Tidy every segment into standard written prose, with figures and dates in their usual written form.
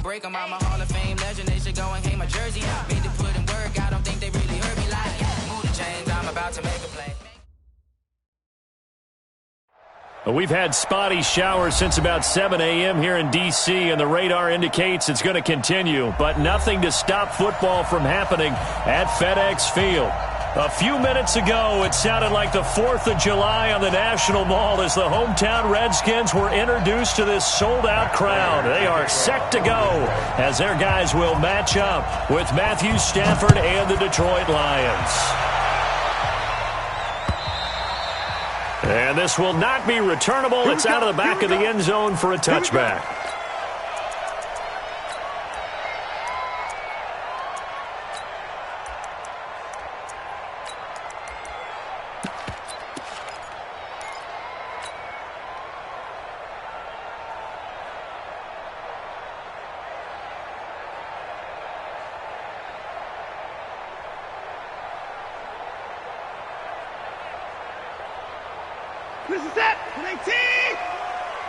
I'ma break them. I'm a Hall of Fame legend. They should go and hang my jersey. Made to put in work. I don't think they really heard me like, move the chains. I'm about to make a play. We've had spotty showers since about 7 a.m. here in D.C., and the radar indicates it's going to continue, but nothing to stop football from happening at FedEx Field. A few minutes ago, it sounded like the 4th of July on the National Mall as the hometown Redskins were introduced to this sold-out crowd. They are set to go as their guys will match up with Matthew Stafford and the Detroit Lions. And this will not be returnable. It's out of the back of the end zone for a touchback. This is it. 19.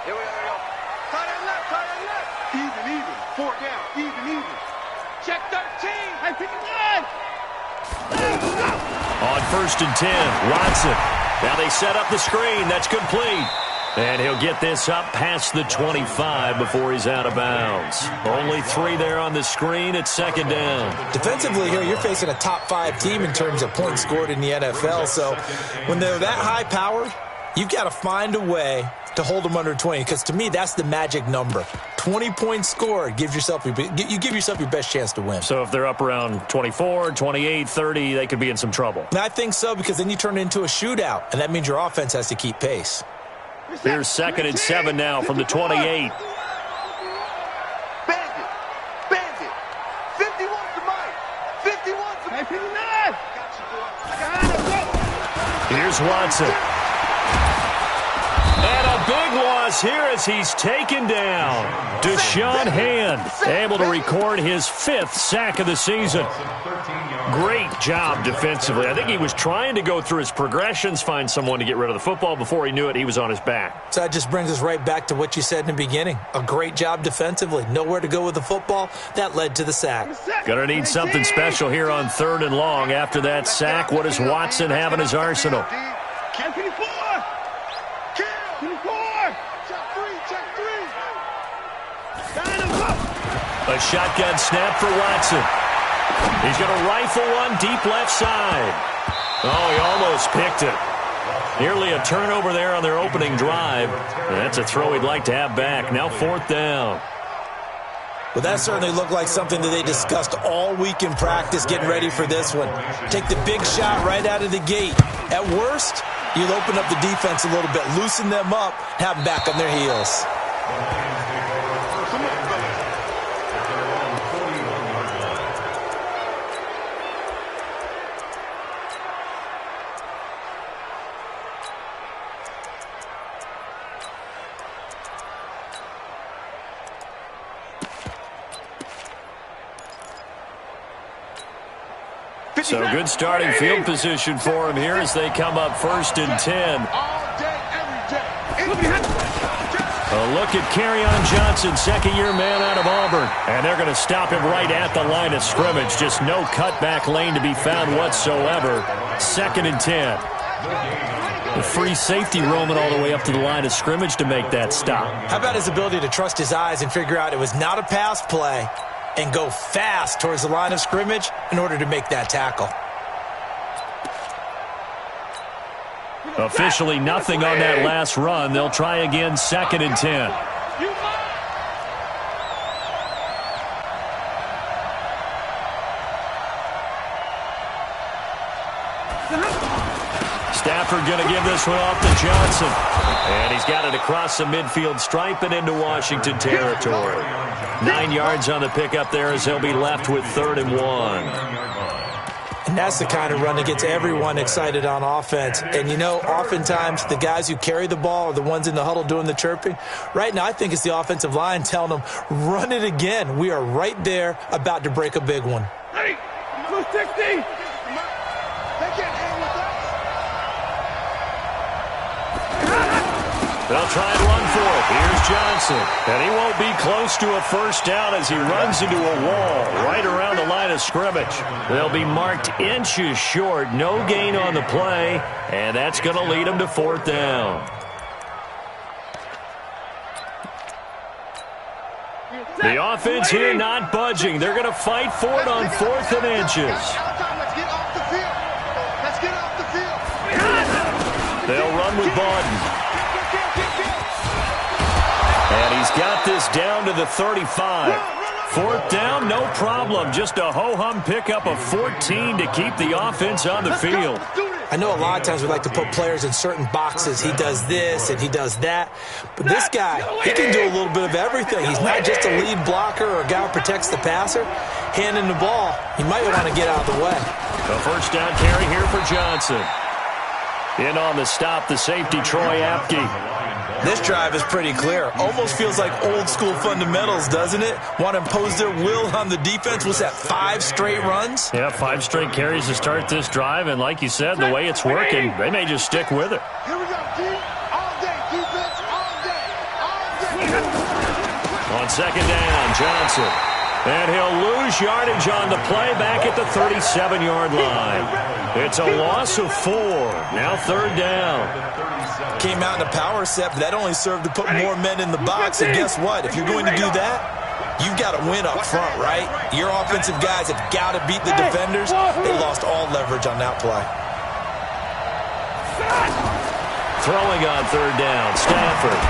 Here we go. Tight end left. Even. 4 down. Even. Check 13. Hey, pick it up. On 1st and 10, Watson. Now they set up the screen. That's complete. And he'll get this up past the 25 before he's out of bounds. Only 3 there on the screen at 2nd down. Defensively here, you're facing a top 5 team in terms of points scored in the NFL. So when they're that high-powered, you've got to find a way to hold them under 20, because to me, that's the magic number. 20 points scored, you give yourself your best chance to win. So if they're up around 24, 28, 30, they could be in some trouble. And I think so, because then you turn it into a shootout, and that means your offense has to keep pace. Here's 2nd and 7 now from the 28. Bandit. 51's the mic. 51's the mic. 59. Here's Watson. And a big loss here as he's taken down. Deshaun Hand able to record his 5th sack of the season. Great job defensively. I think he was trying to go through his progressions, find someone to get rid of the football. Before he knew it, he was on his back. So that just brings us right back to what you said in the beginning. A great job defensively. Nowhere to go with the football. That led to the sack. Going to need something special here on 3rd and long. After that sack, what does Watson have in his arsenal? Check 54. A shotgun snap for Watson. He's going to rifle one deep left side. Oh, he almost picked it. Nearly a turnover there on their opening drive. That's a throw he'd like to have back. Now 4th down. Well, that certainly looked like something that they discussed all week in practice, getting ready for this one. Take the big shot right out of the gate. At worst, you'll open up the defense a little bit, loosen them up, have them back on their heels. So good starting field position for him here as they come up 1st and 10. A look at Kerryon Johnson, 2nd-year man out of Auburn. And they're going to stop him right at the line of scrimmage. Just no cutback lane to be found whatsoever. 2nd and 10. The free safety roaming all the way up to the line of scrimmage to make that stop. How about his ability to trust his eyes and figure out it was not a pass play and go fast towards the line of scrimmage in order to make that tackle. Officially nothing on that last run. They'll try again 2nd and 10. Stafford going to give this one off to Johnson. And he's got it across the midfield stripe and into Washington territory. 9 yards on the pickup there as they'll be left with 3rd and 1. And that's the kind of run that gets everyone excited on offense. And, you know, oftentimes the guys who carry the ball are the ones in the huddle doing the chirping. Right now, I think it's the offensive line telling them, run it again. We are right there about to break a big one. Hey, 260. They can't hang with us. They'll try and run for it. Here's Johnson. And he won't be close to a first down as he runs into a wall right around the line of scrimmage. They'll be marked inches short. No gain on the play. And that's going to lead them to fourth down. The offense here not budging. They're going to fight for it on 4th and inches. Let's get off the field. Let's get off the field. They'll run with Bawden. And he's got this down to the 35. 4th down, no problem. Just a ho-hum pickup of 14 to keep the offense on the field. I know a lot of times we like to put players in certain boxes. He does this and he does that. But this guy, he can do a little bit of everything. He's not just a lead blocker or a guy who protects the passer. Handing the ball, he might want to get out of the way. A first down carry here for Johnson. In on the stop, the safety, Troy Apke. This drive is pretty clear. Almost feels like old school fundamentals, doesn't it? Want to impose their will on the defense. What's that, 5 straight runs? Yeah, 5 straight carries to start this drive. And like you said, the way it's working, they may just stick with it. Here we go, D. All day, defense, all day. All day. On second down, Johnson. And he'll lose yardage on the play back at the 37-yard line. It's a loss of 4. Now 3rd down. Came out in a power set, but that only served to put more men in the box. And guess what? If you're going to do that, you've got to win up front, right? Your offensive guys have got to beat the defenders. They lost all leverage on that play. Throwing on 3rd down, Stanford.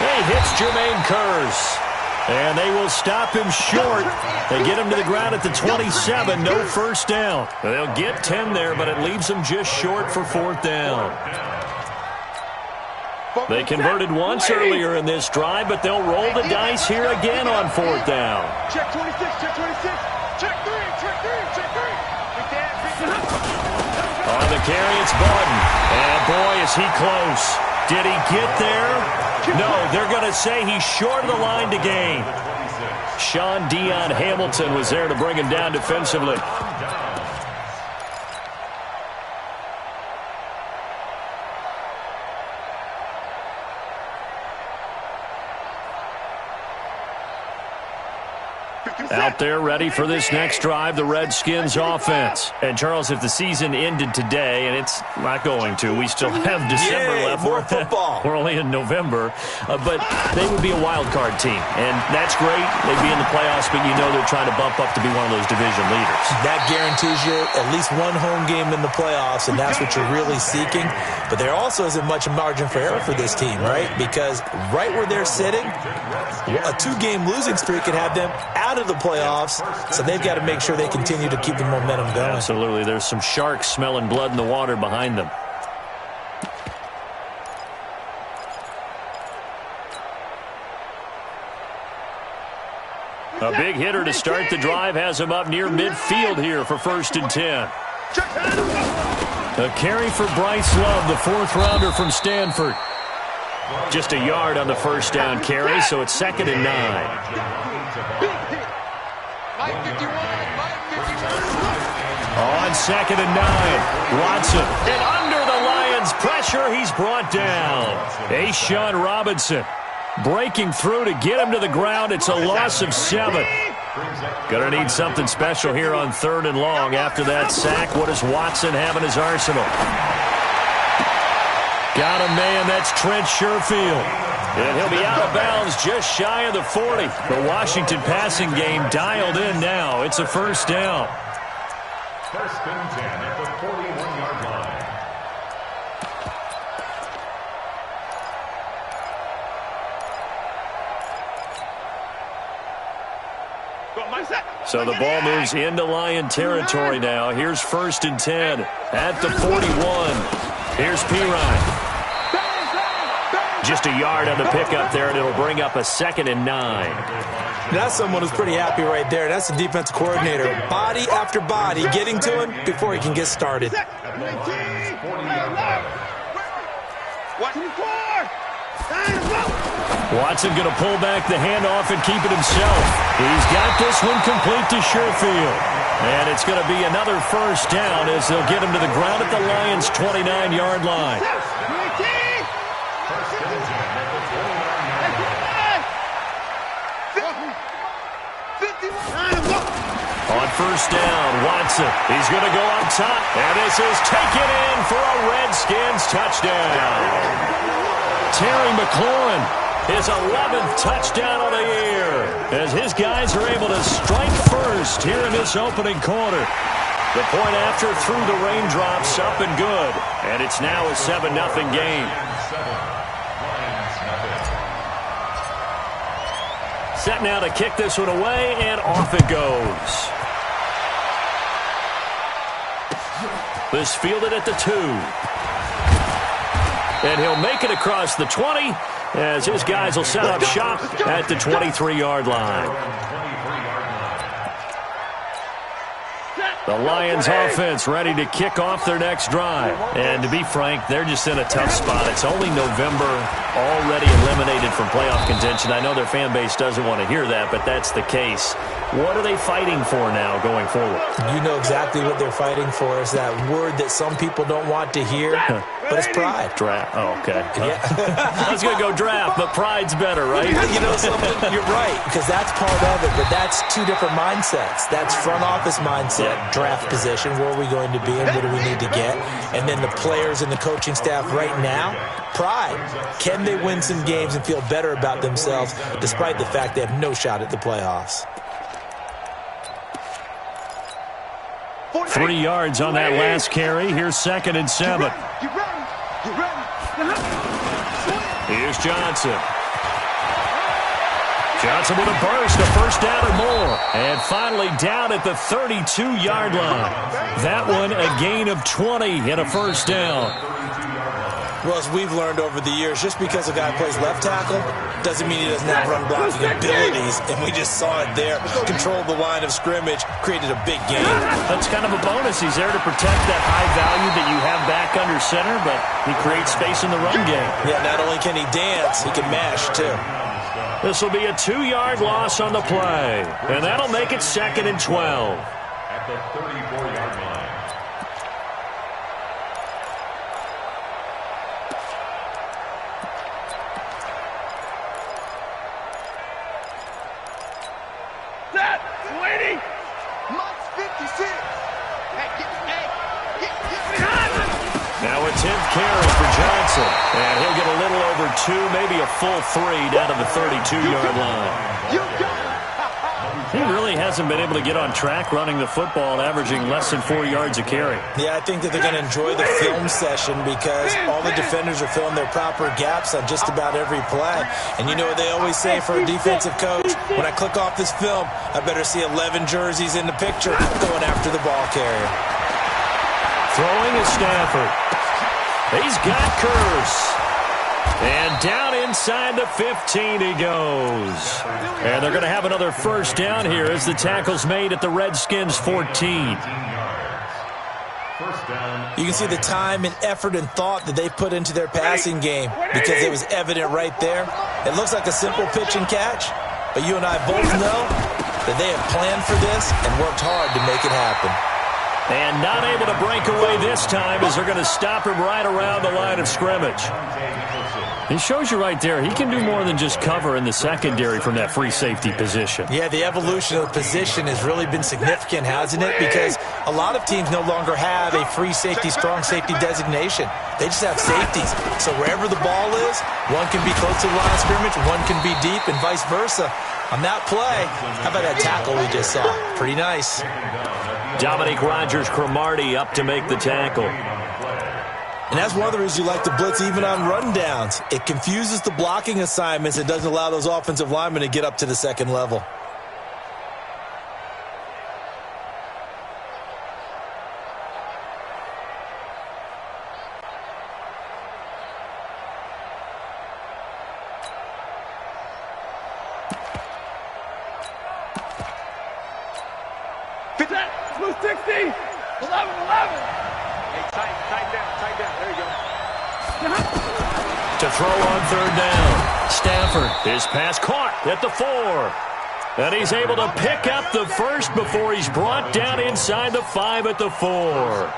He hits Jermaine Kearse. And they will stop him short. They get him to the ground at the 27. No first down. They'll get 10 there, but it leaves them just short for 4th down. They converted once earlier in this drive, but they'll roll the dice here again on 4th down. Check 26, check 26. Check 3, check 3, check 3. On the carry, it's Bawden. And boy, is he close. Did he get there? No, they're going to say he's short of the line to gain. Sean Dion Hamilton was there to bring him down defensively. Out there ready for this next drive, the Redskins offense. And Charles, if the season ended today, and it's not going to, we still have December left. More football. We're only in November. But they would be a wild card team. And that's great. They'd be in the playoffs, but you know they're trying to bump up to be one of those division leaders. That guarantees you at least one home game in the playoffs, and that's what you're really seeking. But there also isn't much margin for error for this team, right? Because right where they're sitting, a 2-game losing streak could have them out of the playoffs, so they've got to make sure they continue to keep the momentum going. Absolutely. There's some sharks smelling blood in the water behind them. A big hitter to start the drive has him up near midfield here for 1st and 10. A carry for Bryce Love, the 4th-rounder from Stanford. Just a yard on the first down carry, so it's 2nd and 9. On 2nd and 9, Watson. And under the Lions' pressure, he's brought down. A'Shawn Robinson breaking through to get him to the ground. It's a loss of 7. Gonna need something special here on 3rd and long. After that sack, what does Watson have in his arsenal? Got a man, that's Trent Sherfield. And he'll be out of bounds just shy of the 40. The Washington passing game dialed in now. It's a first down. 1st and 10 at the 41-yard line. So the ball moves into Lion territory now. Here's 1st and 10 at the 41. Here's Pirine. Just a yard on the pickup there, and it'll bring up a 2nd and 9. That's someone who's pretty happy right there. That's the defensive coordinator. Body after body getting to him before he can get started. Watson going to pull back the handoff and keep it himself. He's got this one complete to Sherfield. And it's going to be another first down as they'll get him to the ground at the Lions' 29-yard line. On first down, Watson. He's going to go on top. And this is taken in for a Redskins touchdown. Terry McLaurin, his 11th touchdown of the year, as his guys are able to strike first here in this opening quarter. The point after through the raindrops, up and good. And it's now a 7-0 game. Set now to kick this one away, and off it goes. This fielded at the 2. And he'll make it across the 20 as his guys will set up shop at the 23-yard line. The Lions offense ready to kick off their next drive. And to be frank, they're just in a tough spot. It's only November, already eliminated from playoff contention. I know their fan base doesn't want to hear that, but that's the case. What are they fighting for now going forward? You know exactly what they're fighting for. Is that word that some people don't want to hear, but it's pride. Draft. Oh, okay. Yeah. I was going to go draft, but pride's better, right? You know something? You're right, because that's part of it, but that's two different mindsets. That's front office mindset, draft position, where are we going to be and what do we need to get? And then the players and the coaching staff right now, pride. Can they win some games and feel better about themselves despite the fact they have no shot at the playoffs? 3 yards on that last carry. Here's 2nd and 7. Here's Johnson. Johnson with a burst, a first down or more. And finally down at the 32-yard line. That one a gain of 20 and a first down. Well, as we've learned over the years, just because a guy plays left tackle doesn't mean he doesn't have run blocking abilities. And we just saw it there. Controlled the line of scrimmage, created a big gain. That's kind of a bonus. He's there to protect that high value that you have back under center, but he creates space in the run game. Yeah, not only can he dance, he can mash, too. This will be a 2-yard loss on the play. And that'll make it 2nd and 12. At the 34-yard line. Now a 10th carry for Johnson. And he'll get a little over 2, maybe a full 3 down to the 32-yard line. He really hasn't been able to get on track running the football, averaging less than 4 yards a carry. Yeah, I think that they're going to enjoy the film session because all the defenders are filling their proper gaps on just about every play. And you know what they always say for a defensive coach? When I click off this film, I better see 11 jerseys in the picture going after the ball carrier. Throwing is Stafford. He's got Curse. And down inside the 15 he goes. And they're going to have another first down here as the tackle's made at the Redskins 14. You can see the time and effort and thought that they put into their passing game because it was evident right there. It looks like a simple pitch and catch, but you and I both know that they have planned for this and worked hard to make it happen. And not able to break away this time as they're going to stop him right around the line of scrimmage. He shows you right there, he can do more than just cover in the secondary from that free safety position. Yeah, the evolution of the position has really been significant, hasn't it? Because a lot of teams no longer have a free safety, strong safety designation. They just have safeties. So wherever the ball is, one can be close to the line of scrimmage, one can be deep, and vice versa. On that play, how about that tackle we just saw? Pretty nice. Dominique Rodgers-Cromartie up to make the tackle. And that's one of the reasons you like to blitz even on rundowns. It confuses the blocking assignments. It doesn't allow those offensive linemen to get up to the second level. Blue 60, 11, 11. Hey, tight down. There you go. To throw on third down. Stafford, his pass caught at the 4. And he's able to pick up the first before he's brought down inside the 5 at the 4.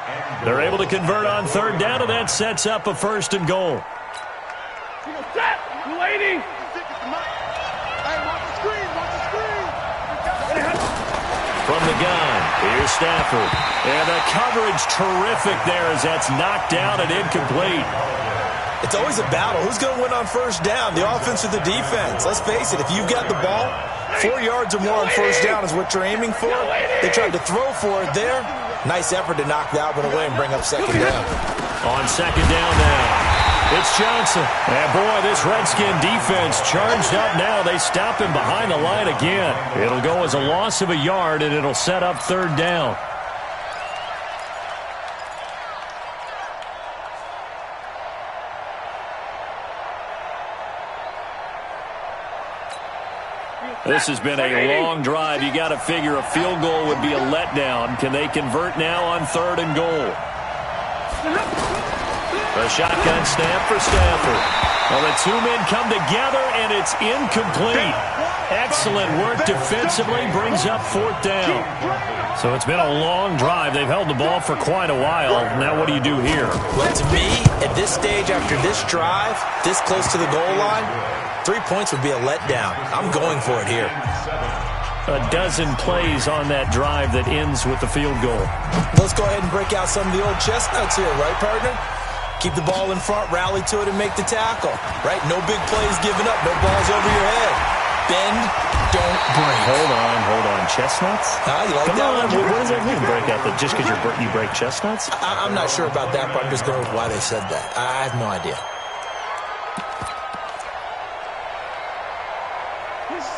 They're able to convert on third down, and that sets up a 1st and goal. Set, lady. Hey, watch the screen. from the gun. Here's Stafford. And the coverage terrific there as that's knocked down and incomplete. It's always a battle. Who's going to win on first down, the offense or the defense? Let's face it, if you've got the ball, 4 yards or more on first down is what you're aiming for. They tried to throw for it there. Nice effort to knock that one away and bring up second down. On second down now, it's Johnson. And boy, this Redskin defense charged up now. They stop him behind the line again. It'll go as a loss of a yard, and it'll set up third down. This has been a long drive. You got to figure a field goal would be a letdown. Can they convert now on third and goal? The shotgun snap for Stafford. Well, the two men come together, and it's incomplete. Excellent work defensively, brings up fourth down. So it's been a long drive. They've held the ball for quite a while. Now what do you do here? Well, to me, at this stage, after this drive, this close to the goal line, 3 points would be a letdown. I'm going for it here. A dozen plays on that drive that ends with the field goal. Let's go ahead and break out some of the old chestnuts here, right, partner? Keep the ball in front, rally to it, and make the tackle, right? No big plays given up, no balls over your head. Bend, don't break. Hold on. Chestnuts? You like Come that on, one? what does that mean, break out? Just because you break chestnuts? I'm not sure about that, but I'm just going with why they said that. I have no idea.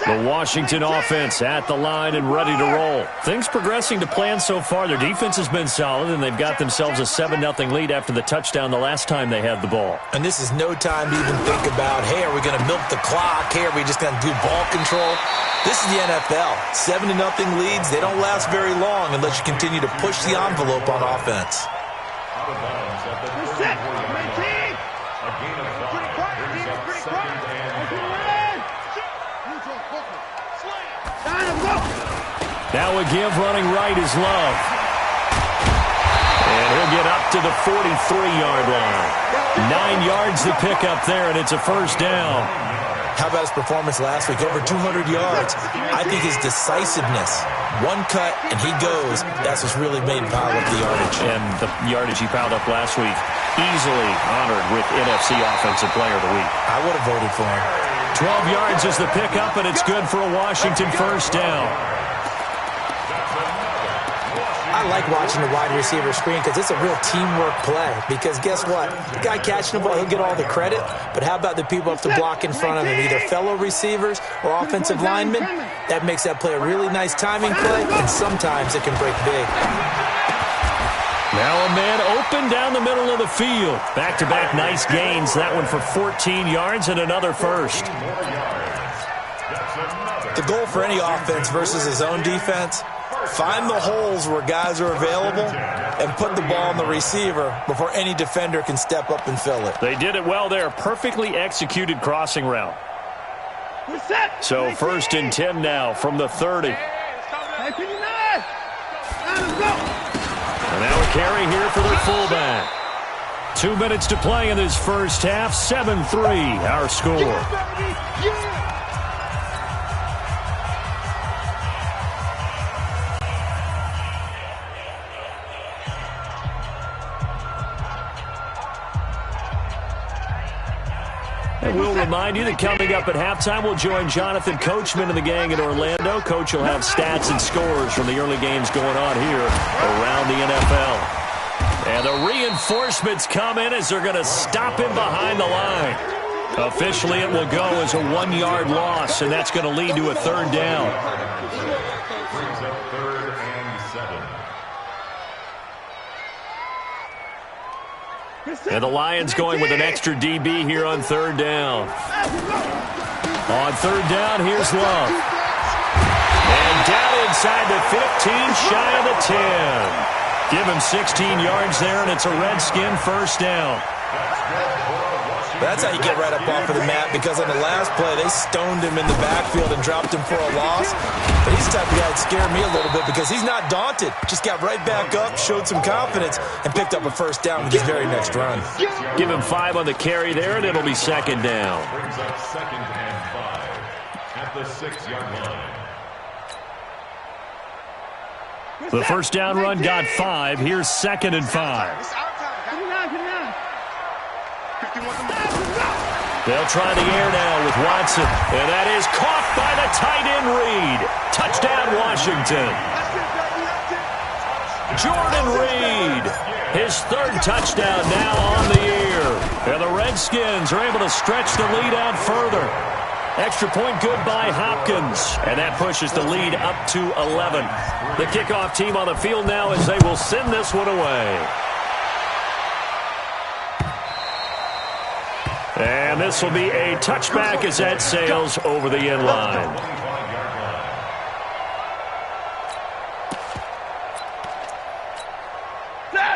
The Washington offense at the line and ready to roll. Things progressing to plan so far. Their defense has been solid, and they've got themselves a 7-0 lead after the touchdown the last time they had the ball. And this is no time to even think about, hey, are we going to milk the clock? Hey, are we just going to do ball control? This is the NFL. 7-0 leads, they don't last very long unless you continue to push the envelope on offense. Out of bounds at the 34-yard line. A gain of 5 brings up second and 5. Now a give running right is Love. And he'll get up to the 43-yard line. 9 yards to pick up there, and it's a first down. How about his performance last week? Over 200 yards. I think his decisiveness, one cut and he goes, that's what's really made him pile up the yardage. And the yardage he piled up last week, easily honored with NFC Offensive Player of the Week. I would have voted for him. 12 yards is the pickup, and it's good for a Washington first down. I like watching the wide receiver screen because it's a real teamwork play. Because guess what? The guy catching the ball, he'll get all the credit. But how about the people up to block in front of him, either fellow receivers or offensive linemen? That makes that play a really nice timing play, and sometimes it can break big. Now a man open down the middle of the field. Back-to-back nice gains. That one for 14 yards and another first. The goal for any offense versus his own defense, find the holes where guys are available and put the ball on the receiver before any defender can step up and fill it. They did it well there. Perfectly executed crossing route. So first and 10 now from the 30. And now a carry here for their fullback. 2 minutes to play in this first half. 7-3 our score. And we'll remind you that coming up at halftime, we'll join Jonathan Coachman and the gang in Orlando. Coach will have stats and scores from the early games going on here around the NFL. And the reinforcements come in as they're going to stop him behind the line. Officially, it will go as a 1-yard loss, and that's going to lead to a third down. Brings up 3rd and 7. And the Lions going with an extra DB here on third down. On third down, here's Love. And down inside the 15, shy of the 10. Give him 16 yards there, and it's a Redskin first down. That's how you get right up off of the mat, because on the last play, they stoned him in the backfield and dropped him for a loss. But he's the type of guy that scared me a little bit because he's not daunted. Just got right back up, showed some confidence, and picked up a first down with his very next run. Give him 5 on the carry there, and it'll be second down. Brings up 2nd and 5 at the 6-yard line. The first down run got 5. Here's 2nd and 5. They'll try the air now with Watson, and that is caught by the tight end Reed. Touchdown, Washington. Jordan Reed, his 3rd touchdown now on the year. And the Redskins are able to stretch the lead out further. Extra point good by Hopkins, and that pushes the lead up to 11. The kickoff team on the field now as they will send this one away. And this will be a touchback as that sails over the end line.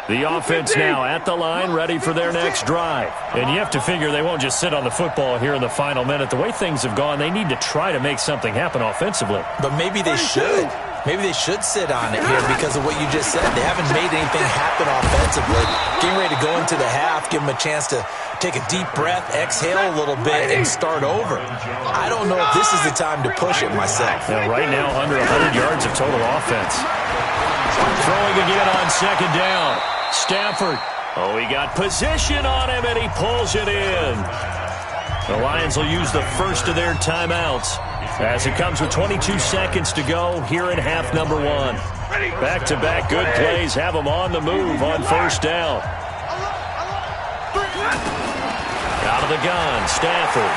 The offense now at the line, ready for their next drive. And you have to figure they won't just sit on the football here in the final minute. The way things have gone, they need to try to make something happen offensively. But maybe they should. Maybe they should sit on it here because of what you just said. They haven't made anything happen offensively. Getting ready to go into the half, give them a chance to take a deep breath, exhale a little bit, and start over. I don't know if this is the time to push it myself. Now, right now, under 100 yards of total offense. Throwing again on 2nd down. Stafford. Oh, he got position on him, and he pulls it in. The Lions will use the first of their timeouts as it comes with 22 seconds to go here in half number 1. Back-to-back good plays have them on the move on 1st down. Out of the gun, Stafford.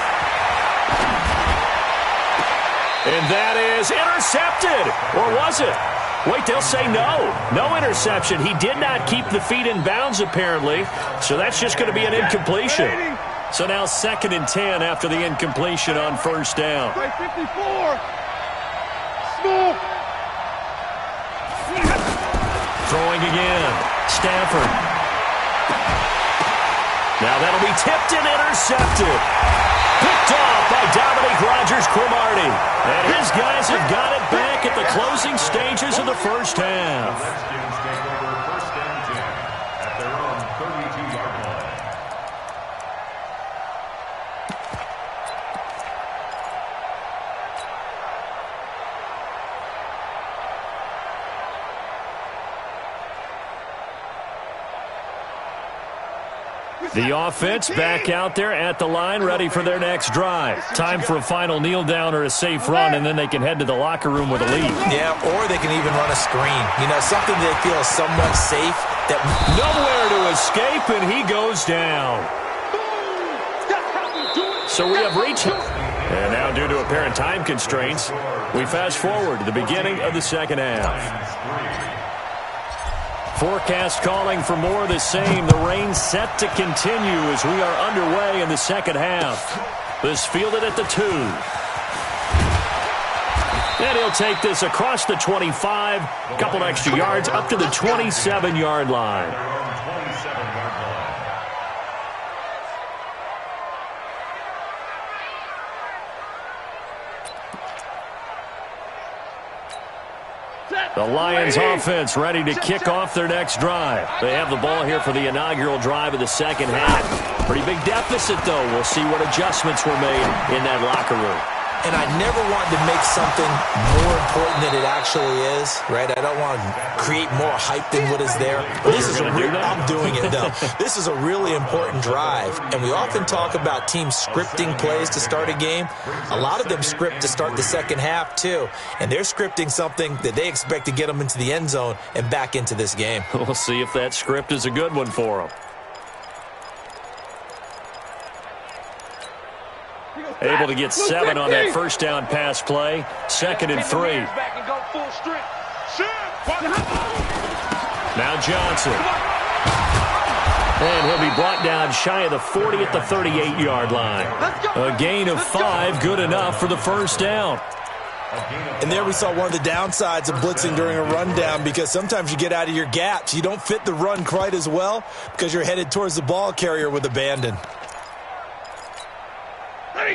And that is intercepted. Or was it? Wait, they'll say no. No interception. He did not keep the feet in bounds, apparently. So that's just going to be an incompletion. So now 2nd and 10 after the incompletion on 1st down. 54. Small. Throwing again. Stafford. Now that'll be tipped and intercepted. Picked off by Dominique Rodgers-Cromartie. And his guys have got it back at the closing stages of the first half. Redskins take over 1st and 10 at their own 32-yard line. The offense back out there at the line, ready for their next drive. Time for a final kneel down or a safe run, and then they can head to the locker room with a lead. Yeah, or they can even run a screen. You know, something they feel is somewhat safe. That nowhere to escape, and he goes down. So we have reached him. And now, due to apparent time constraints, we fast forward to the beginning of the 2nd half. Forecast calling for more of the same. The rain set to continue as we are underway in the 2nd half. This fielded at the 2. And he'll take this across the 25. A couple extra yards up to the 27-yard line. The Lions offense ready to kick off their next drive. They have the ball here for the inaugural drive of the 2nd half. Pretty big deficit, though. We'll see what adjustments were made in that locker room. And I never want to make something more important than it actually is, right? I don't want to create more hype than what is there. But this is I'm doing it, though. This is a really important drive. And we often talk about teams scripting plays to start a game. A lot of them script to start the 2nd half, too. And they're scripting something that they expect to get them into the end zone and back into this game. We'll see if that script is a good one for them. Able to get 7 on that first down pass play. 2nd and 3. Now Johnson. And he'll be brought down shy of the 40 at the 38-yard line. A gain of 5, good enough for the first down. And there we saw one of the downsides of blitzing during a rundown, because sometimes you get out of your gaps. You don't fit the run quite as well because you're headed towards the ball carrier with abandon.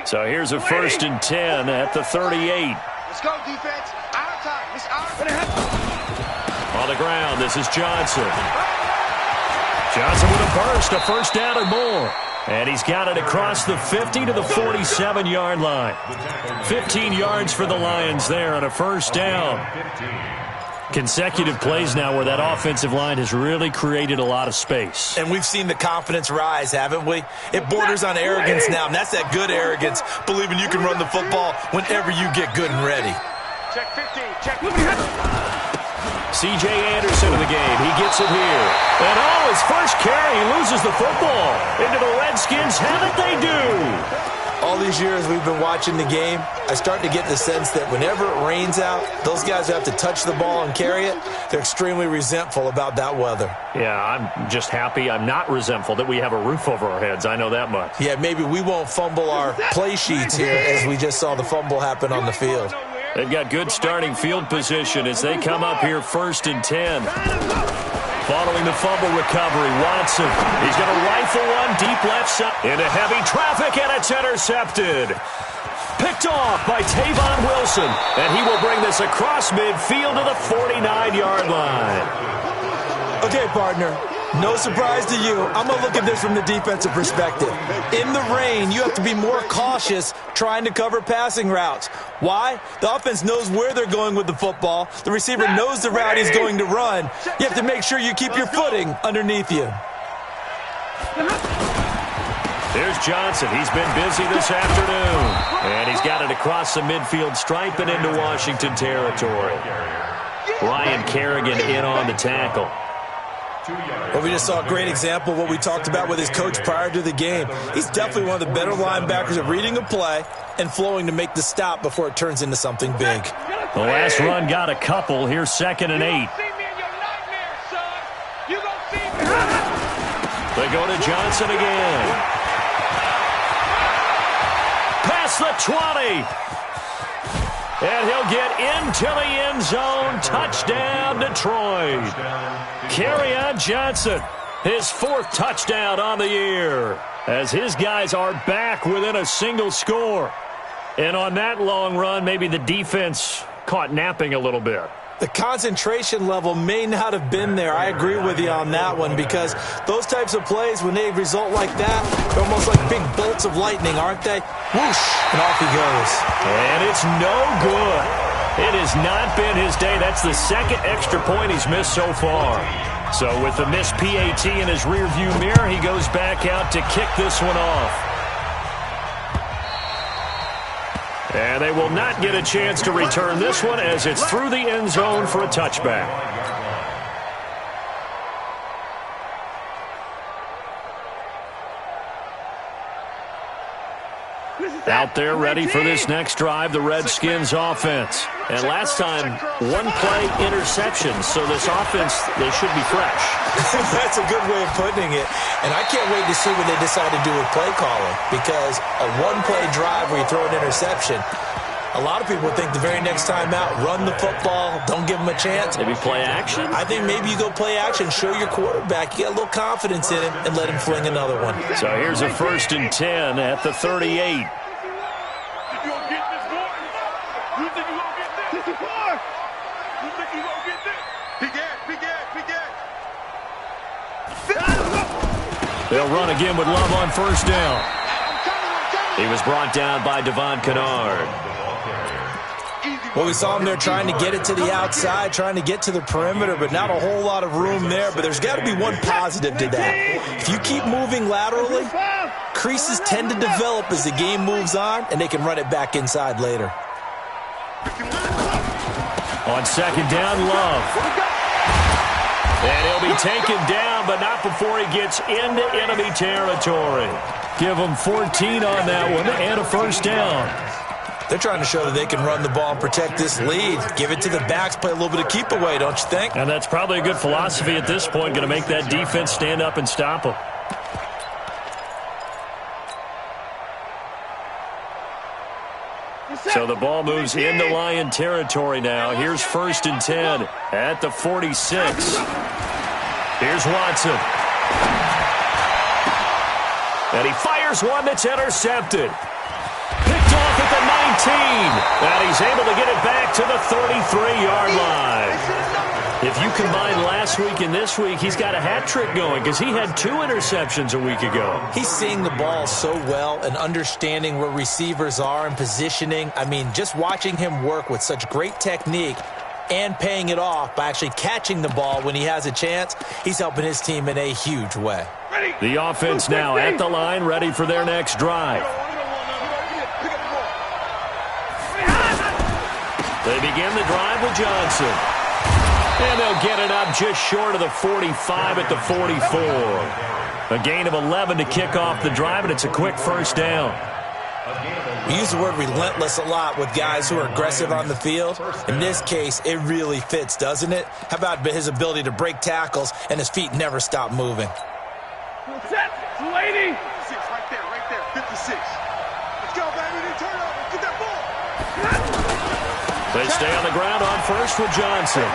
So here's a 1st and 10 at the 38. Let's go, defense. Our time. It's our time. On the ground, this is Johnson. Johnson with a burst, a first down or more. And he's got it across the 50 to the 47-yard line. 15 yards for the Lions there on a first down. Consecutive plays now where that offensive line has really created a lot of space. And we've seen the confidence rise, haven't we? It borders on arrogance now, and that's that good arrogance, believing you can run the football whenever you get good and ready. Check 15, check 15. C.J. Anderson in the game. He gets it here. And his first carry, he loses the football. Into the Redskins have it, they do. All these years we've been watching the game, I start to get the sense that whenever it rains out, those guys who have to touch the ball and carry it, they're extremely resentful about that weather. Yeah, I'm just happy I'm not resentful that we have a roof over our heads. I know that much. Yeah, maybe we won't fumble our play sheets here as we just saw the fumble happen on the field. They've got good starting field position as they come up here 1st and 10. Following the fumble recovery, Watson. He's going to rifle one deep left side into heavy traffic, and it's intercepted. Picked off by Tavon Wilson, and he will bring this across midfield to the 49-yard line. Okay, partner. No surprise to you. I'm going to look at this from the defensive perspective. In the rain, you have to be more cautious trying to cover passing routes. Why? The offense knows where they're going with the football. The receiver knows the route he's going to run. You have to make sure you keep your footing underneath you. There's Johnson. He's been busy this afternoon. And he's got it across the midfield stripe and into Washington territory. Ryan Kerrigan in on the tackle. Well, we just saw a great example of what we talked about with his coach prior to the game. He's definitely one of the better linebackers at reading a play and flowing to make the stop before it turns into something big. The last run got a couple. Here's 2nd and 8. They go to Johnson again. Past the 20. And he'll get into the end zone. Touchdown, Detroit. Kerryon Johnson, his 4th touchdown on the year, as his guys are back within a single score. And on that long run, maybe the defense caught napping a little bit. The concentration level may not have been there. I agree with you on that one, because those types of plays, when they result like that, they're almost like big bolts of lightning, aren't they? Whoosh, and off he goes. And it's no good. It has not been his day. That's the 2nd extra point he's missed so far. So with the missed PAT in his rearview mirror, he goes back out to kick this one off. And they will not get a chance to return this one as it's through the end zone for a touchback. Out there ready for this next drive, the Redskins offense. And last time, 1-play interception, so this offense, they should be fresh. That's a good way of putting it. And I can't wait to see what they decide to do with play calling, because a 1-play drive where you throw an interception, a lot of people think the very next time out, run the football, don't give them a chance. Maybe play action? I think maybe you go play action, show your quarterback, you get a little confidence in him, and let him fling another one. So here's a 1st and 10 at the 38. They'll run again with Love on 1st down. He was brought down by Devon Kennard. Well, we saw him there trying to get it to the outside, trying to get to the perimeter, but not a whole lot of room there. But there's got to be one positive to that. If you keep moving laterally, creases tend to develop as the game moves on, and they can run it back inside later. On 2nd down, Love. And he'll be taken down, but not before he gets into enemy territory. Give him 14 on that one and a 1st down. They're trying to show that they can run the ball and protect this lead. Give it to the backs, play a little bit of keep away, don't you think? And that's probably a good philosophy at this point, going to make that defense stand up and stop them. So the ball moves into Lion territory now. Here's 1st and 10 at the 46. Here's Watson. And he fires one that's intercepted. Picked off at the 19. And he's able to get it back to the 33-yard line. If you combine last week and this week, he's got a hat trick going because he had 2 interceptions a week ago. He's seeing the ball so well and understanding where receivers are and positioning. I mean, just watching him work with such great technique, and paying it off by actually catching the ball when he has a chance. He's helping his team in a huge way. The offense now at the line, ready for their next drive. They begin the drive with Johnson. And they'll get it up just short of the 45 at the 44. A gain of 11 to kick off the drive, and it's a quick first down. We use the word relentless a lot with guys who are aggressive on the field. In this case, it really fits, doesn't it? How about his ability to break tackles and his feet never stop moving? Set, 280. 56, right there, 56. Let's go, baby. They turn over. Get that ball. They stay on the ground on first with Johnson.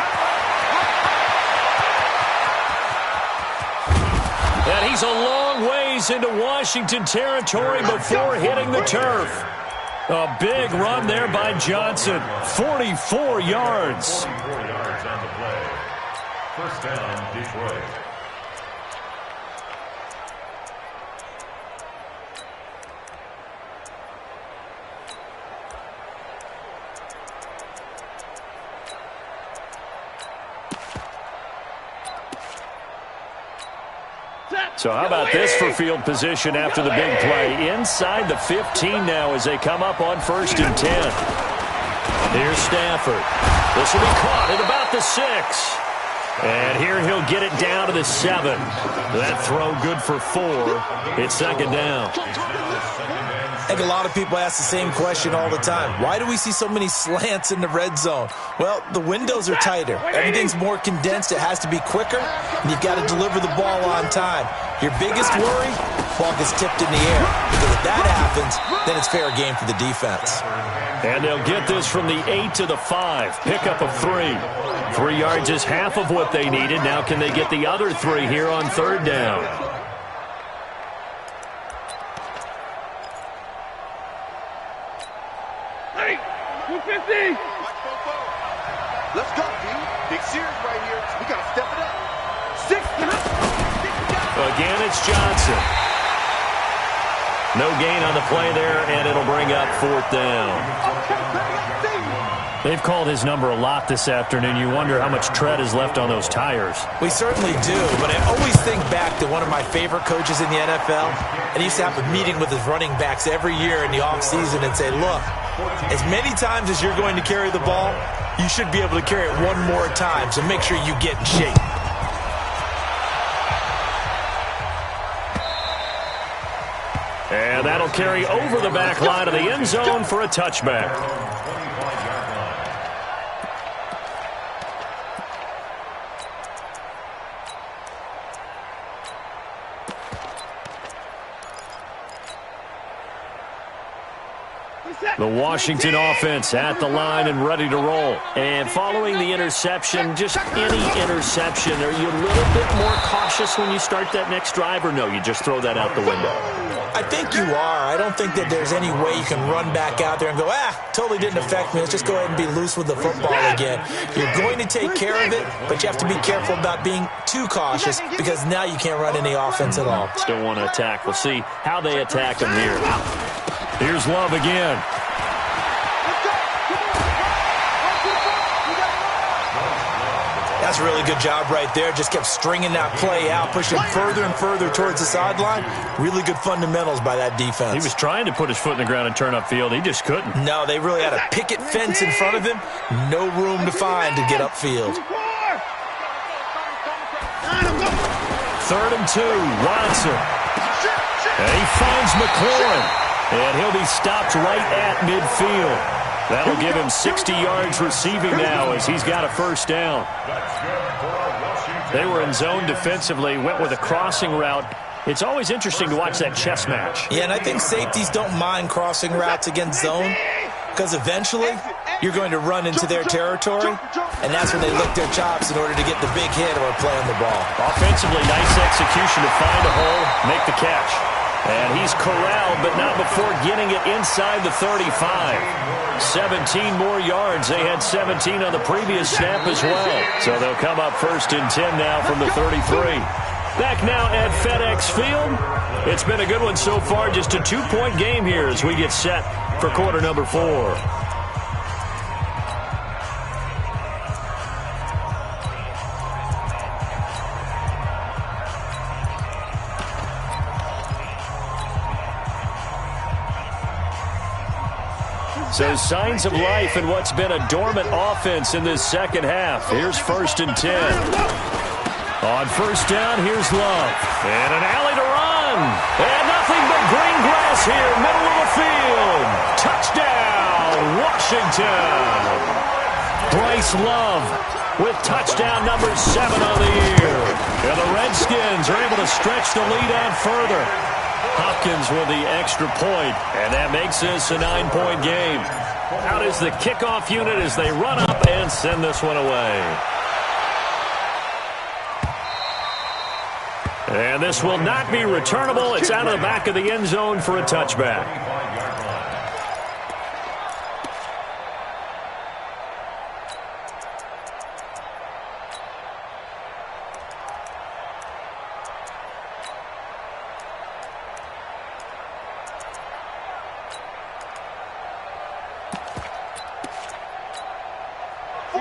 And he's a long ways into Washington territory before hitting the turf. A big run there by Johnson. 44 yards. 44 yards on the play. First down, Detroit. So how about this for field position after the big play? Inside the 15 now as they come up on 1st and 10. Here's Stafford. This will be caught at about the 6. And here he'll get it down to the 7. That throw good for 4. It's 2nd down. I think a lot of people ask the same question all the time. Why do we see so many slants in the red zone? Well, the windows are tighter. Everything's more condensed. It has to be quicker, and you've got to deliver the ball on time. Your biggest worry, ball gets tipped in the air. Because if that happens, then it's fair game for the defense. And they'll get this from the 8 to the 5. Pickup of 3. 3 yards is half of what they needed. Now can they get the other 3 here on 3rd down? Hey, 250. Let's go, D. Big series right here. We got to step it up. 6. Again, it's Johnson. No gain on the play there, and it'll bring up 4th down. They've called his number a lot this afternoon. You wonder how much tread is left on those tires. We certainly do, but I always think back to one of my favorite coaches in the NFL, and he used to have a meeting with his running backs every year in the offseason and say, look, as many times as you're going to carry the ball, you should be able to carry it one more time, so make sure you get in shape. And that'll carry over the back line of the end zone for a touchback. The Washington offense at the line and ready to roll. And following the interception, just any interception, are you a little bit more cautious when you start that next drive, or no, you just throw that out the window? I think you are. I don't think that there's any way you can run back out there and go, totally didn't affect me. Let's just go ahead and be loose with the football again. You're going to take care of it, but you have to be careful about being too cautious because now you can't run any offense at all. Still want to attack. We'll see how they attack him here. Here's Love again. That's a really good job right there. Just kept stringing that play out, pushing further and further towards the sideline. Really good fundamentals by that defense. He was trying to put his foot in the ground and turn upfield. He just couldn't. No, they really had a picket fence in front of him. No room to find to get upfield. 3rd and 2, Watson. And he finds McLaurin. And he'll be stopped right at midfield. That'll give him 60 yards receiving now as he's got a 1st down. They were in zone defensively, went with a crossing route. It's always interesting to watch that chess match. Yeah, and I think safeties don't mind crossing routes against zone because eventually you're going to run into their territory, and that's when they lick their chops in order to get the big hit or play on the ball. Offensively, nice execution to find a hole, make the catch. And he's corralled, but not before getting it inside the 35. 17 more yards. They had 17 on the previous snap as well. So they'll come up 1st and 10 now from the 33. Back now at FedEx Field. It's been a good one so far. Just a 2-point game here as we get set for quarter number 4. So signs of life in what's been a dormant offense in this second half. Here's 1st and 10. On 1st down, here's Love. And an alley to run. And nothing but green grass here, middle of the field. Touchdown, Washington. Bryce Love with touchdown number 7 on the year. And the Redskins are able to stretch the lead out further. Hopkins with the extra point, and that makes this a 9-point game. Out is the kickoff unit as they run up and send this one away. And this will not be returnable. It's out of the back of the end zone for a touchback.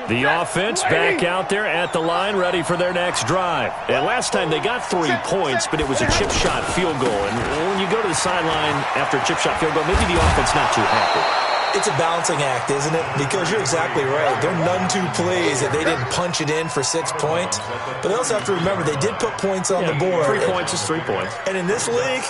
The offense back out there at the line, ready for their next drive. And last time they got 3 points, but it was a chip shot field goal. And when you go to the sideline after a chip shot field goal, maybe the offense not too happy. It's a balancing act, isn't it? Because you're exactly right. They're none too pleased that they didn't punch it in for 6 points. But they also have to remember they did put points on the board. 3 points is 3 points. And in this league,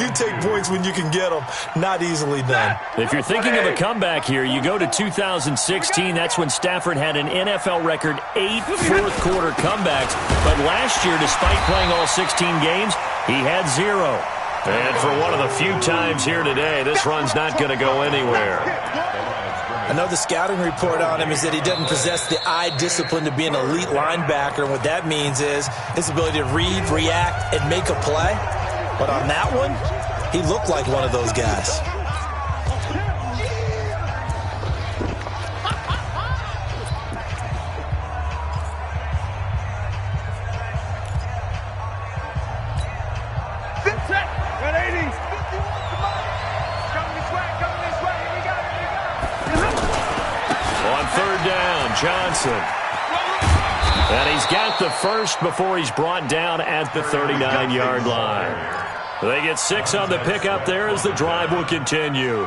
you take points when you can get them. Not easily done. If you're thinking of a comeback here, you go to 2016. That's when Stafford had an NFL record 8 fourth-quarter comebacks. But last year, despite playing all 16 games, he had 0. And for one of the few times here today, this run's not going to go anywhere. I know the scouting report on him is that he doesn't possess the eye discipline to be an elite linebacker. And what that means is his ability to read, react, and make a play. But on that one, he looked like one of those guys. Johnson. And he's got the first before he's brought down at the 39-yard line. They get 6 on the pickup there as the drive will continue.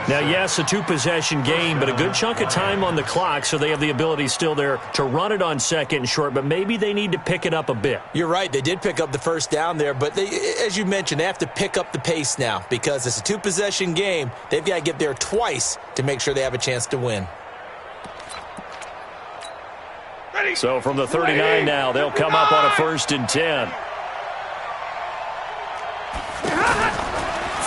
Now, yes, a 2-possession game, but a good chunk of time on the clock, so they have the ability still there to run it on 2nd and short, but maybe they need to pick it up a bit. You're right. They did pick up the first down there, but they, as you mentioned, they have to pick up the pace now because it's a 2-possession game. They've got to get there twice to make sure they have a chance to win. So from the 39 now, they'll come up on a 1st and 10.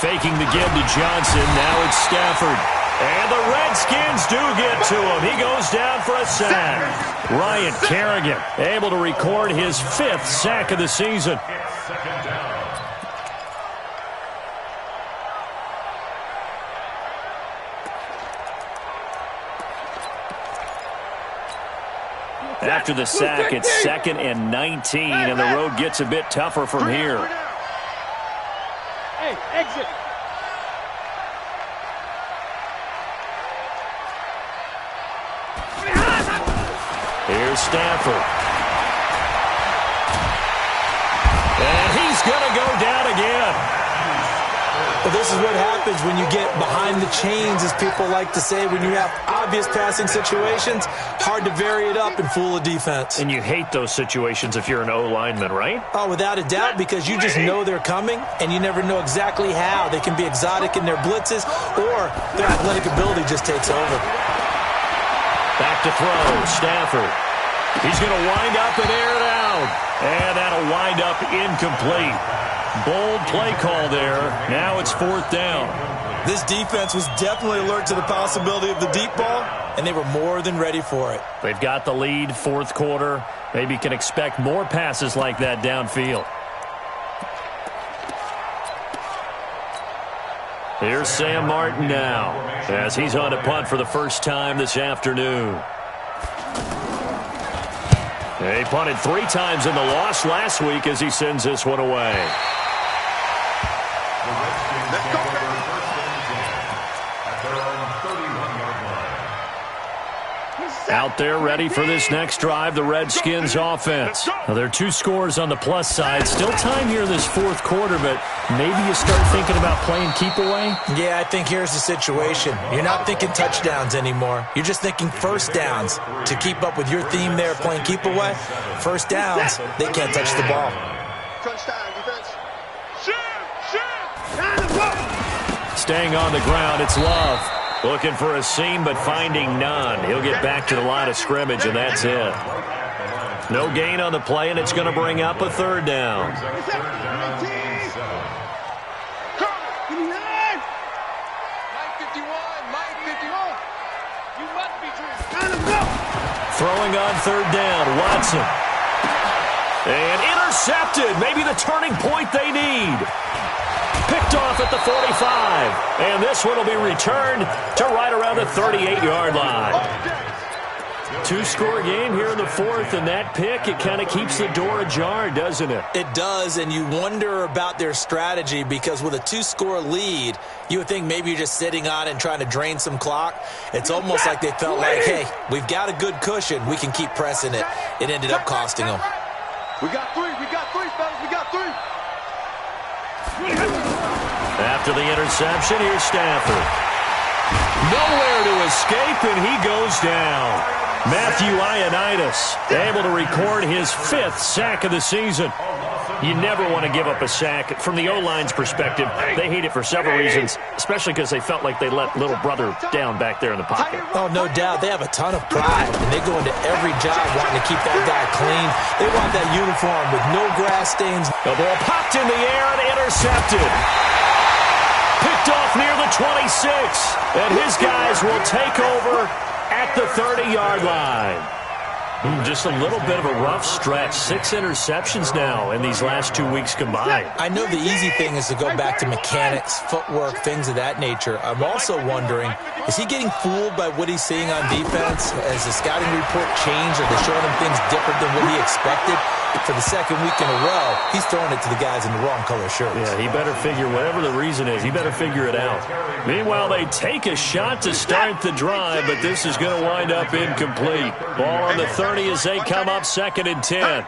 Faking the give to Johnson. Now it's Stafford. And the Redskins do get to him. He goes down for a sack. Ryan Kerrigan able to record his 5th sack of the season. After the sack, it's 2nd and 19, and the road gets a bit tougher from here. Hey, exit. Here's Stafford. And he's going to go down again. Well, this is what happens when you get behind the chains, as people like to say. When you have obvious passing situations, hard to vary it up and fool a defense. And you hate those situations if you're an O-lineman, right? Oh, without a doubt, because you just know they're coming, and you never know exactly how. They can be exotic in their blitzes, or their athletic ability just takes over. Back to throw, Stafford. He's going to wind up and air it out. And that'll wind up incomplete. Bold play call there. Now it's 4th down. This defense was definitely alert to the possibility of the deep ball, and they were more than ready for it. They've got the lead, 4th quarter. Maybe can expect more passes like that downfield. Here's Sam Martin now, as he's on to punt for the first time this afternoon. He punted 3 times in the loss last week as he sends this one away. Let's go. Out there ready for this next drive, the Redskins offense. Now, there are 2 scores on the plus side. Still time here in this fourth quarter, but maybe you start thinking about playing keep away? Yeah, I think here's the situation. You're not thinking touchdowns anymore. You're just thinking first downs. To keep up with your theme there, playing keep away, first downs, they can't touch the ball. Crunch time, defense. Staying on the ground, it's Love. Looking for a seam, but finding none. He'll get back to the line of scrimmage, and that's it. No gain on the play, and it's going to bring up a third down. Throwing on third down, Watson. And intercepted. Maybe the turning point they need. Picked off at the 45. And this one will be returned to right around the 38-yard line. 2-score game here in the fourth, and that pick, it kind of keeps the door ajar, doesn't it? It does, and you wonder about their strategy because with a 2-score lead, you would think maybe you're just sitting on it and trying to drain some clock. It's almost like they felt like, hey, we've got a good cushion. We can keep pressing it. It ended up costing them. We got three, fellas. We got 3. After the interception, here's Stafford. Nowhere to escape, and he goes down. Matthew Ioannidis able to record his 5th sack of the season. You never want to give up a sack. From the O-line's perspective, they hate it for several reasons, especially because they felt like they let little brother down back there in the pocket. Oh, no doubt. They have a ton of pride, and they go into every job wanting to keep that guy clean. They want that uniform with no grass stains. The ball popped in the air and intercepted. Picked off near the 26, and his guys will take over at the 30-yard line. Just a little bit of a rough stretch. 6 interceptions now in these last 2 weeks combined. I know the easy thing is to go back to mechanics, footwork, things of that nature. I'm also wondering, is he getting fooled by what he's seeing on defense? Has the scouting report changed? Are they showing him things different than what he expected? For the second week in a row, he's throwing it to the guys in the wrong color shirts. Yeah, he better figure, whatever the reason is, he better figure it out. Meanwhile, they take a shot to start the drive, but this is going to wind up incomplete. Ball on the 30 as they come up 2nd and 10.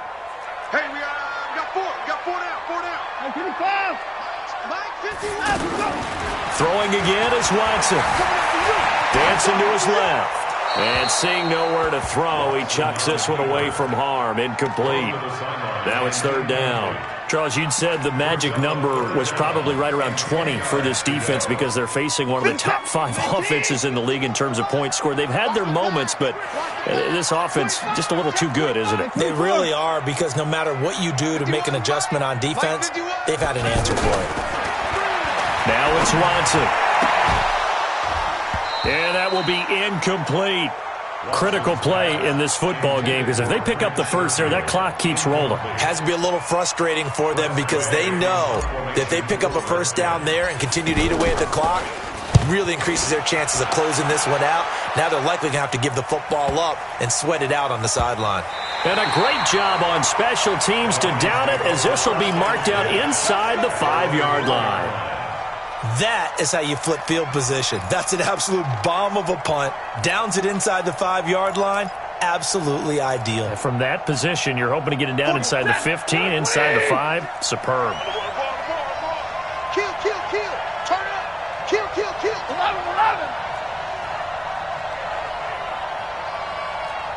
Hey, we got 4. We got 4 down. 55. Mike, 50 left. Throwing again is Watson. Dancing to his left. And seeing nowhere to throw, he chucks this one away from harm. Incomplete. Now it's 3rd down. Charles, you'd said the magic number was probably right around 20 for this defense because they're facing one of the top 5 offenses in the league in terms of points scored. They've had their moments, but this offense just a little too good, isn't it? They really are, because no matter what you do to make an adjustment on defense, they've had an answer for it. Now it's Watson. And that will be incomplete. Critical play in this football game, because if they pick up the first there, that clock keeps rolling. Has to be a little frustrating for them because they know that if they pick up a first down there and continue to eat away at the clock, really increases their chances of closing this one out. Now they're likely going to have to give the football up and sweat it out on the sideline. And a great job on special teams to down it, as this will be marked out inside the 5-yard line. That is how you flip field position. That's an absolute bomb of a punt. Downs it inside the 5-yard line. Absolutely ideal. From that position, you're hoping to get it down inside the 15, inside the 5. Superb. Kill. Turn up. Kill. 11.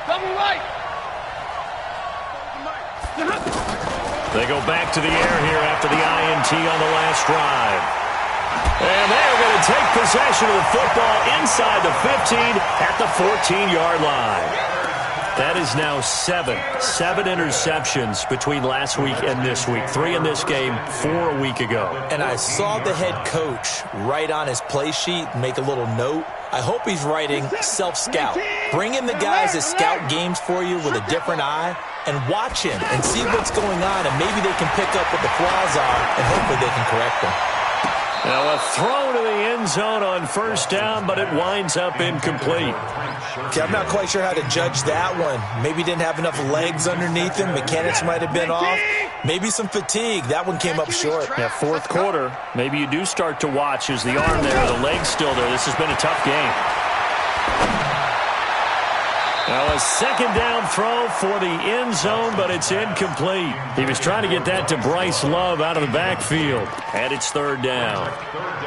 Double right. They go back to the air here after the INT on the last drive. And they're going to take possession of the football inside the 15 at the 14-yard line. That is now 7 interceptions between last week and this week. 3 in this game, 4 a week ago. And I saw the head coach write on his play sheet, make a little note. I hope he's writing self-scout. Bring in the guys that scout games for you with a different eye and watch him and see what's going on, and maybe they can pick up what the flaws are, and hopefully they can correct them. Now a throw to the end zone on first down, but it winds up incomplete. Okay, I'm not quite sure how to judge that one. Maybe didn't have enough legs underneath him. Mechanics might have been off. Maybe some fatigue. That one came up short. Yeah, fourth quarter, maybe you do start to watch as the arm there, the leg's still there. This has been a tough game. Now a second down throw for the end zone, but it's incomplete. He was trying to get that to Bryce Love out of the backfield, and it's third down.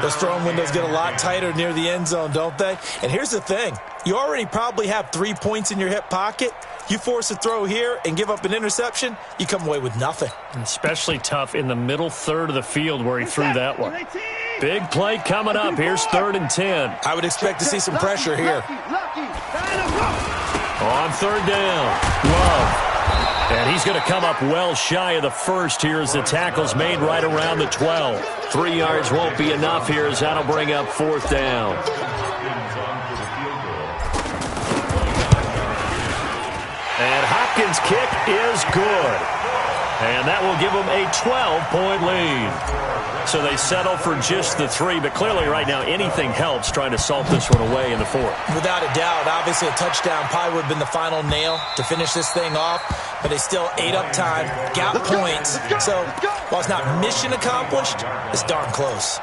Those throwing windows get a lot tighter near the end zone, don't they? And here's the thing. You already probably have 3 points in your hip pocket. You force a throw here and give up an interception, you come away with nothing. Especially tough in the middle third of the field where he threw that one. Big play coming up. Here's 3rd and 10. I would expect to see some pressure here. On 3rd down, Love. And he's going to come up well shy of the first here as the tackle's made right around the 12. 3 yards won't be enough here as that'll bring up 4th down. And Hopkins' kick is good. And that will give them a 12-point lead. So they settle for just the 3, but clearly right now anything helps trying to salt this one away in the 4th. Without a doubt, obviously a touchdown probably would have been the final nail to finish this thing off, but they still ate up time, got points. So while it's not mission accomplished, it's darn close.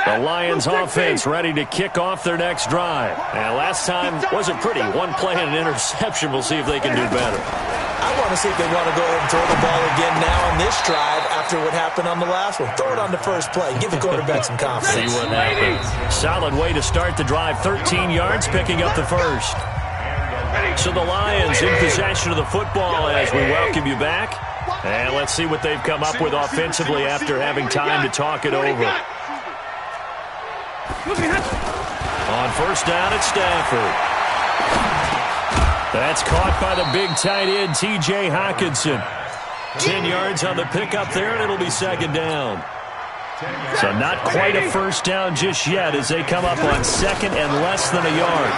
The Lions offense ready to kick off their next drive. And last time wasn't pretty. 1 play and an interception. We'll see if they can do better. I want to see if they want to go ahead and throw the ball again now on this drive after what happened on the last one. Throw it on the first play. Give the quarterback some confidence. See what happens. Solid way to start the drive. 13 yards, picking up the first. So the Lions in possession of the football as we welcome you back. And let's see what they've come up with offensively after having time to talk it over. On 1st down, it's Stafford. That's caught by the big tight end, T.J. Hockenson. 10 yards on the pickup there, and it'll be 2nd down. So not quite a first down just yet as they come up on 2nd and less than a yard.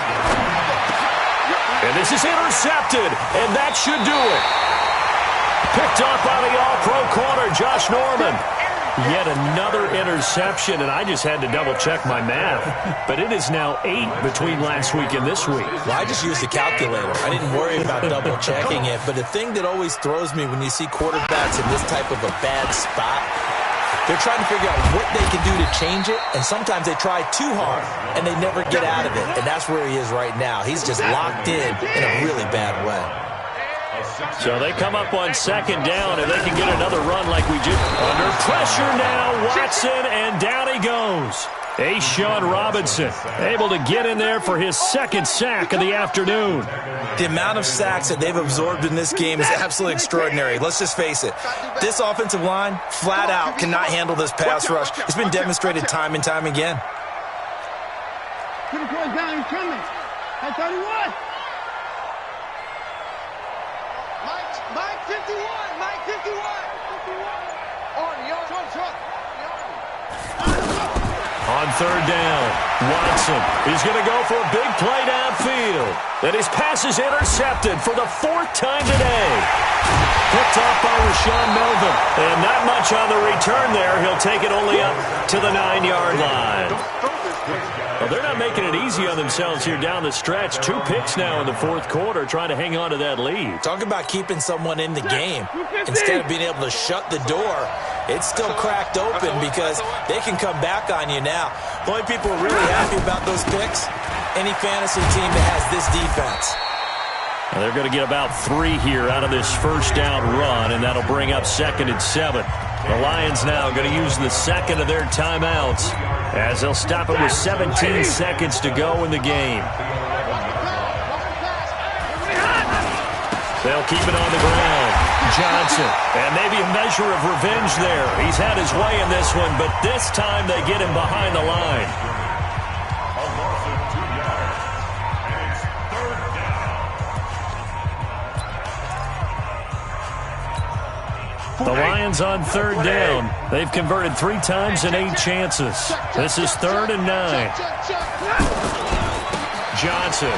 And this is intercepted, and that should do it. Picked off by the all-pro corner, Josh Norman. Yet another interception, and I just had to double-check my math. But it is now 8 between last week and this week. Well, I just used a calculator. I didn't worry about double-checking it. But the thing that always throws me when you see quarterbacks in this type of a bad spot, they're trying to figure out what they can do to change it, and sometimes they try too hard, and they never get out of it. And that's where he is right now. He's just locked in a really bad way. So they come up on 2nd down, and they can get another run like we just... Under pressure now, Watson, and down he goes. A'Shawn Robinson able to get in there for his 2nd sack of the afternoon. The amount of sacks that they've absorbed in this game is absolutely extraordinary. Let's just face it. This offensive line, flat out, cannot handle this pass rush. It's been demonstrated time and time again. Put the boy down, he's coming. That's 31. Mike 51. Mike 51. On 3rd down, Watson is going to go for a big play downfield. And his pass is intercepted for the 4th time today. Picked off by Rashawn Melvin. And not much on the return there. He'll take it only up to the 9-yard line. Well, they're not making it easy on themselves here down the stretch. 2 picks now in the 4th quarter, trying to hang on to that lead. Talk about keeping someone in the game. Instead of being able to shut the door, it's still cracked open because they can come back on you now. The only people really happy about those picks, any fantasy team that has this defense. Now they're going to get about 3 here out of this 1st down run, and that'll bring up 2nd and 7. The Lions now going to use the 2nd of their timeouts as they'll stop it with 17 seconds to go in the game. They'll keep it on the ground. Johnson, and maybe a measure of revenge there. He's had his way in this one, but this time they get him behind the line. The Lions on 3rd down. They've converted 3 times and 8 chances. This is 3rd and 9. Johnson.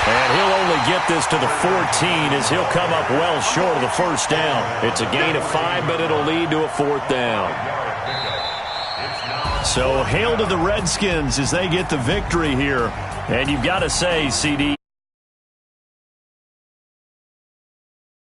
And he'll only get this to the 14 as he'll come up well short of the 1st down. It's a gain of 5, but it'll lead to a 4th down. So hail to the Redskins as they get the victory here. And you've got to say, CD,